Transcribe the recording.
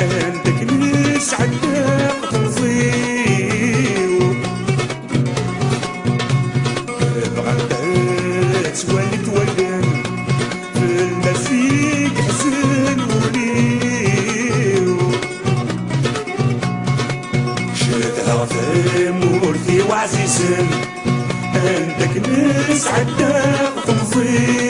عندك ناس عداق تنظيو بغداد ولد ولدان في المسيك حزن وليو شدها في مورثي وعزيزن عندك ناس عداق تنظيو